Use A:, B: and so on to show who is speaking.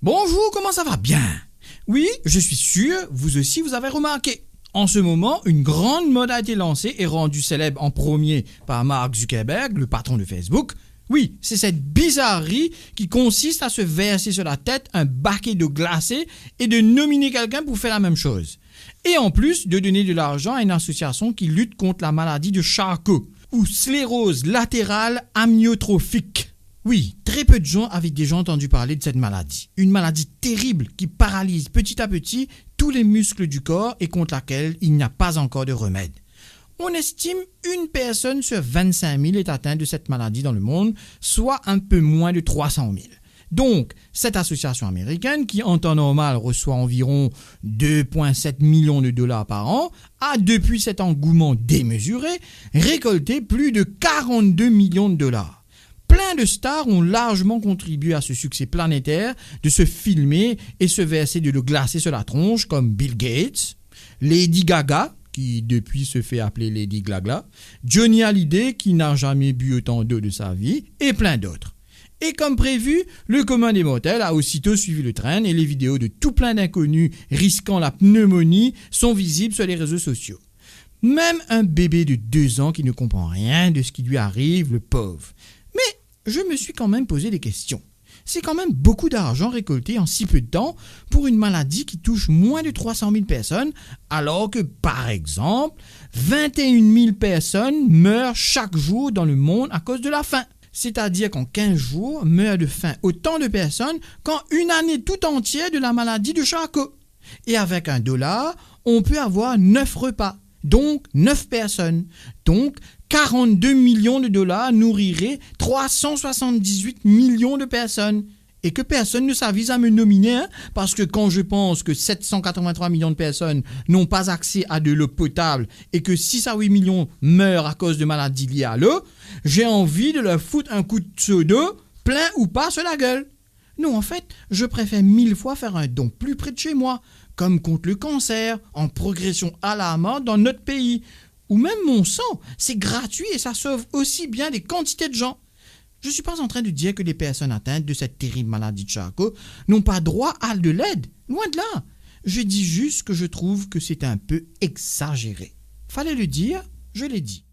A: Bonjour, comment ça va? Bien. Oui, je suis sûr, vous aussi vous avez remarqué. En ce moment, une grande mode a été lancée et rendue célèbre en premier par Mark Zuckerberg, le patron de Facebook. Oui, c'est cette bizarrerie qui consiste à se verser sur la tête un baquet d'eau glacée et de nominer quelqu'un pour faire la même chose. Et en plus, de donner de l'argent à une association qui lutte contre la maladie de Charcot, ou sclérose latérale amyotrophique. Oui, très peu de gens avaient déjà entendu parler de cette maladie. Une maladie terrible qui paralyse petit à petit tous les muscles du corps et contre laquelle il n'y a pas encore de remède. On estime une personne sur 25 000 est atteinte de cette maladie dans le monde, soit un peu moins de 300 000. Donc, cette association américaine, qui en temps normal reçoit environ 2,7 millions de dollars par an, a depuis cet engouement démesuré récolté plus de 42 millions de dollars. Plein de stars ont largement contribué à ce succès planétaire de se filmer et se verser de l'eau glacée sur la tronche comme Bill Gates, Lady Gaga, qui depuis se fait appeler Lady Glagla, Johnny Hallyday qui n'a jamais bu autant d'eau de sa vie et plein d'autres. Et comme prévu, le commun des mortels a aussitôt suivi le train et les vidéos de tout plein d'inconnus risquant la pneumonie sont visibles sur les réseaux sociaux. Même un bébé de 2 ans qui ne comprend rien de ce qui lui arrive, le pauvre. Mais je me suis quand même posé des questions. C'est quand même beaucoup d'argent récolté en si peu de temps pour une maladie qui touche moins de 300 000 personnes, alors que, par exemple, 21 000 personnes meurent chaque jour dans le monde à cause de la faim. C'est-à-dire qu'en 15 jours, meurent de faim autant de personnes qu'en une année tout entière de la maladie de Charcot. Et avec $1, on peut avoir 9 repas, donc 9 personnes. Donc 42 millions de dollars nourriraient 378 millions de personnes. Et que personne ne s'avise à me nominer, hein, parce que quand je pense que 783 millions de personnes n'ont pas accès à de l'eau potable et que 6 à 8 millions meurent à cause de maladies liées à l'eau, j'ai envie de leur foutre un coup de seau d'eau, plein ou pas, sur la gueule. Non, en fait, je préfère 1000 fois faire un don plus près de chez moi, comme contre le cancer, en progression alarmante dans notre pays. Ou même mon sang, c'est gratuit et ça sauve aussi bien des quantités de gens. Je ne suis pas en train de dire que les personnes atteintes de cette terrible maladie de Charcot n'ont pas droit à de l'aide. Loin de là. Je dis juste que je trouve que c'est un peu exagéré. Fallait le dire, je l'ai dit.